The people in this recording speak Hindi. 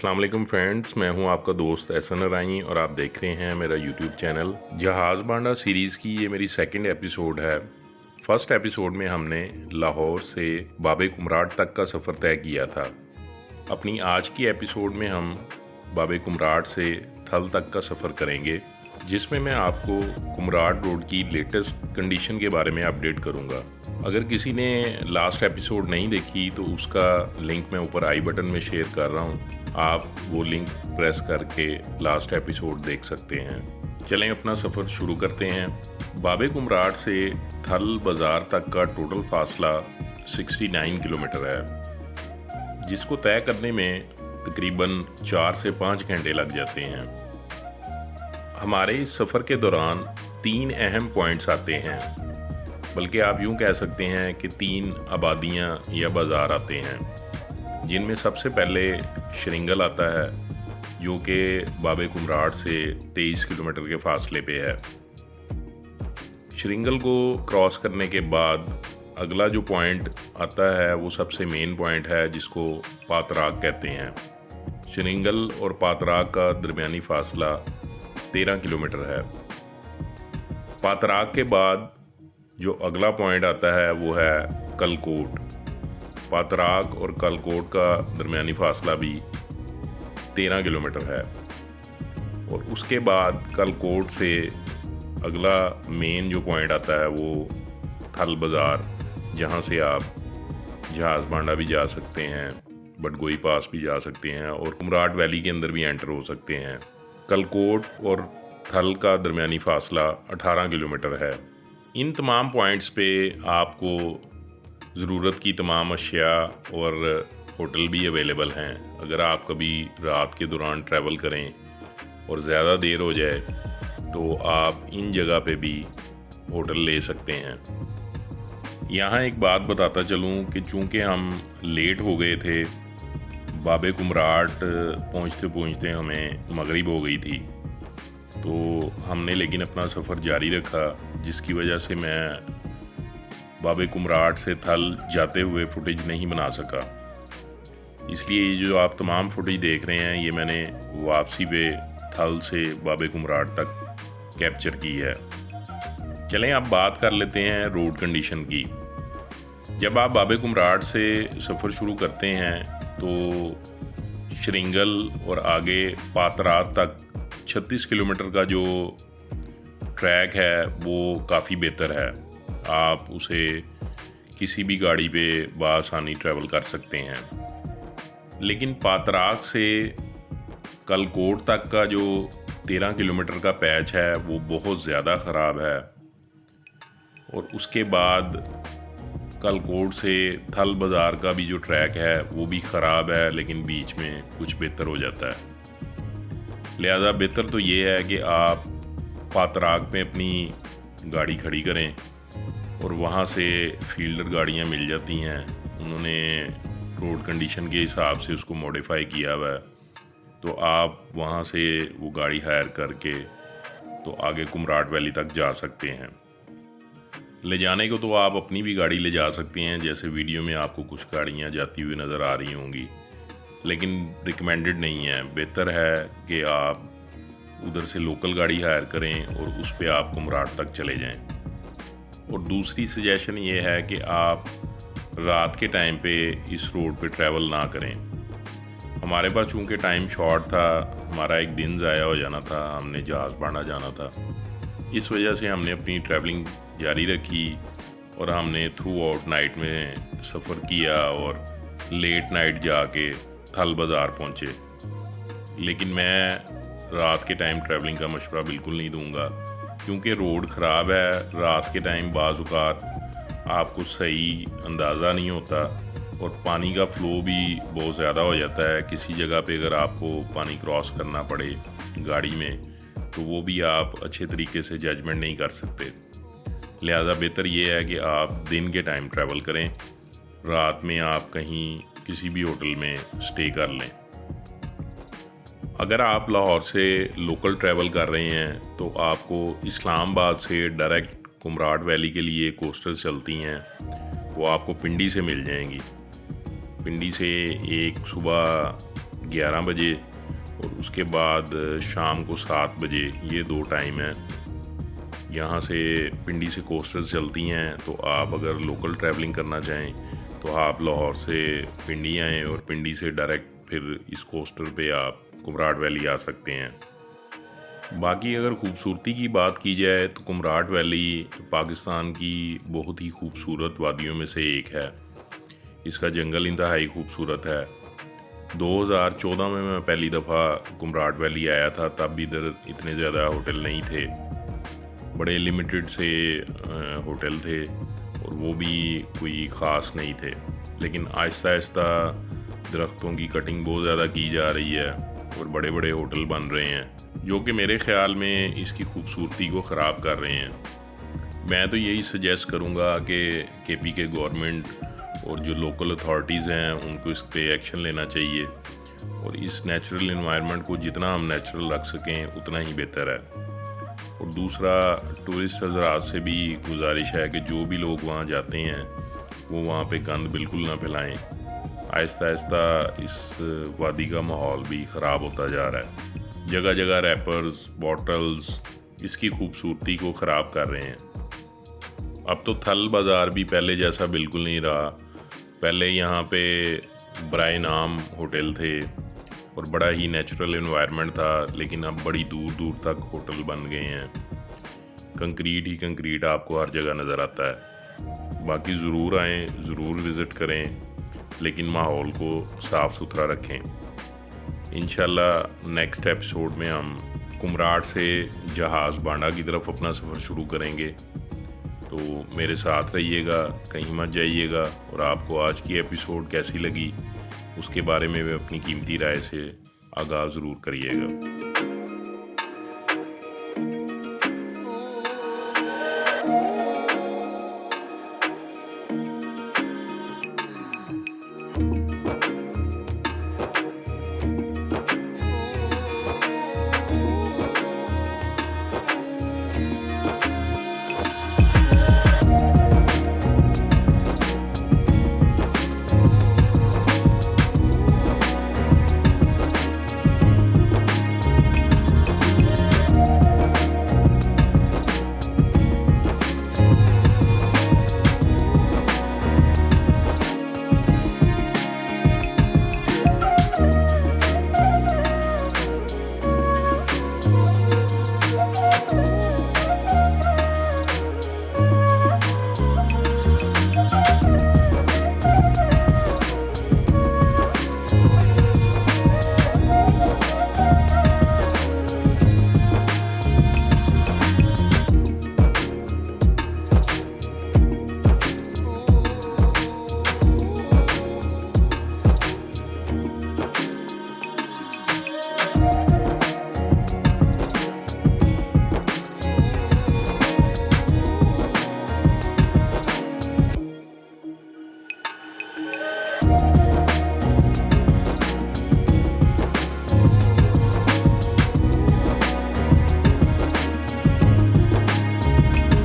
अस्सलाम वालेकुम फ्रेंड्स, मैं हूं आपका दोस्त एहसन राई और आप देख रहे हैं मेरा यूट्यूब चैनल। जहाज़ बांडा सीरीज़ की ये मेरी सेकंड एपिसोड है। फर्स्ट एपिसोड में हमने लाहौर से बाबे कुमराट तक का सफ़र तय किया था। अपनी आज की एपिसोड में हम बाबे कुमराट से थल तक का सफ़र करेंगे, जिसमें मैं आपको कुमराट रोड की लेटेस्ट कंडीशन के बारे में अपडेट करूंगा। अगर किसी ने लास्ट एपिसोड नहीं देखी तो उसका लिंक मैं ऊपर आई बटन में शेयर कर रहा हूं, आप वो लिंक प्रेस करके लास्ट एपिसोड देख सकते हैं। चलें अपना सफ़र शुरू करते हैं। बाबे कुमराट से थल बाज़ार तक का टोटल फासला 69 किलोमीटर है, जिसको तय करने में तकरीबन 4 से 5 घंटे लग जाते हैं। हमारे इस सफ़र के दौरान 3 अहम पॉइंट्स आते हैं, बल्कि आप यूँ कह सकते हैं कि 3 आबादियाँ या बाज़ार आते हैं, जिनमें सबसे पहले शरिंगल आता है, जो कि बाबे कुमराट से 23 किलोमीटर के फासले पे है। शरिंगल को क्रॉस करने के बाद अगला जो पॉइंट आता है वो सबसे मेन पॉइंट है, जिसको पातराक कहते हैं। शरिंगल और पातराक का दरमियानी फासला 13 किलोमीटर है। पातराक के बाद जो अगला पॉइंट आता है वो है कलकोट। पातराक और कलकोट का दरमियानी फासला भी 13 किलोमीटर है। और उसके बाद कलकोट से अगला मेन जो पॉइंट आता है वो थल बाज़ार, जहाँ से आप जहाज़ बांडा भी जा सकते हैं, बटगोई पास भी जा सकते हैं और कुमराट वैली के अंदर भी एंटर हो सकते हैं। कलकोट और थल का दरमियानी फासला 18 किलोमीटर है। इन तमाम पॉइंट्स पे आपको ज़रूरत की तमाम अशिया और होटल भी अवेलेबल हैं। अगर आप कभी रात के दौरान ट्रैवल करें और ज़्यादा देर हो जाए तो आप इन जगह पे भी होटल ले सकते हैं। यहाँ एक बात बताता चलूँ कि चूँकि हम लेट हो गए थे, बाबे कुमराट पहुँचते पहुँचते हमें मगरिब हो गई थी, तो हमने लेकिन अपना सफ़र जारी रखा, जिसकी वजह से मैं बाबे कुमराट से थल जाते हुए फुटेज नहीं बना सका। इसलिए ये जो आप तमाम फुटेज देख रहे हैं, ये मैंने वापसी पे थल से बाबे कुमराट तक कैप्चर की है। चलें अब बात कर लेते हैं रोड कंडीशन की। जब आप बाबे कुमराट से सफ़र शुरू करते हैं तो शरिंगल और आगे पातराक तक 36 किलोमीटर का जो ट्रैक है वो काफ़ी बेहतर है। आप उसे किसी भी गाड़ी पे बआसानी ट्रैवल कर सकते हैं। लेकिन पातराक से कलकोट तक का जो 13 किलोमीटर का पैच है वो बहुत ज़्यादा ख़राब है। और उसके बाद कलकोट से थल बाज़ार का भी जो ट्रैक है वो भी ख़राब है, लेकिन बीच में कुछ बेहतर हो जाता है। लिहाजा बेहतर तो ये है कि आप पातराक में अपनी गाड़ी खड़ी करें और वहाँ से फील्डर गाड़ियाँ मिल जाती हैं। उन्होंने रोड कंडीशन के हिसाब से उसको मॉडिफाई किया हुआ है, तो आप वहाँ से वो गाड़ी हायर करके तो आगे कुमराट वैली तक जा सकते हैं। ले जाने को तो आप अपनी भी गाड़ी ले जा सकते हैं, जैसे वीडियो में आपको कुछ गाड़ियाँ जाती हुई नज़र आ रही होंगी, लेकिन रिकमेंडेड नहीं है। बेहतर है कि आप उधर से लोकल गाड़ी हायर करें और उस पर आप कुमराट तक चले जाएं। और दूसरी सजेशन ये है कि आप रात के टाइम पे इस रोड पे ट्रैवल ना करें। हमारे पास चूँकि टाइम शॉर्ट था, हमारा एक दिन ज़ाया हो जाना था, हमने जहाज़ बांडा जाना था, इस वजह से हमने अपनी ट्रैवलिंग जारी रखी और हमने थ्रू आउट नाइट में सफ़र किया और लेट नाइट जाके थल बाज़ार पहुँचे। लेकिन मैं रात के टाइम ट्रैवलिंग का मशवरा बिल्कुल नहीं दूंगा, क्योंकि रोड ख़राब है। रात के टाइम बाज़ औक़ात आपको सही अंदाज़ा नहीं होता और पानी का फ़्लो भी बहुत ज़्यादा हो जाता है। किसी जगह पे अगर आपको पानी क्रॉस करना पड़े गाड़ी में, तो वो भी आप अच्छे तरीके से जजमेंट नहीं कर सकते। लिहाजा बेहतर ये है कि आप दिन के टाइम ट्रैवल करें, रात में आप कहीं किसी भी होटल में स्टे कर लें। अगर आप लाहौर से लोकल ट्रैवल कर रहे हैं तो आपको इस्लामाबाद से डायरेक्ट कुमराट वैली के लिए कोस्टर्स चलती हैं, वो आपको पिंडी से मिल जाएंगी। पिंडी से एक सुबह 11 बजे और उसके बाद शाम को 7 बजे, ये 2 टाइम हैं। यहाँ से पिंडी से कोस्टर्स चलती हैं, तो आप अगर लोकल ट्रैवलिंग करना चाहें तो आप लाहौर से पिंडी आएँ और पिंडी से डायरेक्ट फिर इस कोस्टर पे आप कुमराट वैली आ सकते हैं। बाकी अगर खूबसूरती की बात की जाए तो कुमराट वैली पाकिस्तान की बहुत ही खूबसूरत वादियों में से एक है। इसका जंगल इंतहाई खूबसूरत है। 2014 में मैं पहली दफ़ा कुमराट वैली आया था, तब इधर इतने ज़्यादा होटल नहीं थे, बड़े लिमिटेड से होटल थे और वो भी कोई ख़ास नहीं थे। लेकिन आहिस्ता आहिस्ता दरख्तों की कटिंग बहुत ज़्यादा की जा रही है और बड़े बड़े होटल बन रहे हैं, जो कि मेरे ख़्याल में इसकी खूबसूरती को ख़राब कर रहे हैं। मैं तो यही सजेस्ट करूँगा कि केपी के गवर्नमेंट और जो लोकल अथॉरिटीज़ हैं उनको इस पर एक्शन लेना चाहिए और इस नेचुरल इन्वायरमेंट को जितना हम नेचुरल रख सकें उतना ही बेहतर है। और दूसरा, टूरिस्ट हज़रात से भी गुजारिश है कि जो भी लोग वहाँ जाते हैं वो वहाँ पे गंद बिल्कुल ना फैलाएं। आहिस्ता आहिस्ता इस वादी का माहौल भी ख़राब होता जा रहा है। जगह जगह रैपर्स, बॉटल्स इसकी खूबसूरती को ख़राब कर रहे हैं। अब तो थल बाज़ार भी पहले जैसा बिल्कुल नहीं रहा। पहले यहाँ पे बराए नाम होटल थे और बड़ा ही नेचुरल एनवायरनमेंट था, लेकिन अब बड़ी दूर दूर तक होटल बन गए हैं। कंक्रीट ही कंक्रीट आपको हर जगह नज़र आता है। बाकी ज़रूर आएँ, ज़रूर विज़िट करें, लेकिन माहौल को साफ़ सुथरा रखें। इंशाल्लाह नेक्स्ट एपिसोड में हम कुमराट से जहाज़ बांडा की तरफ अपना सफ़र शुरू करेंगे। तो मेरे साथ रहिएगा, कहीं मत जाइएगा। और आपको आज की एपिसोड कैसी लगी उसके बारे में भी अपनी कीमती राय से आगाह ज़रूर करिएगा।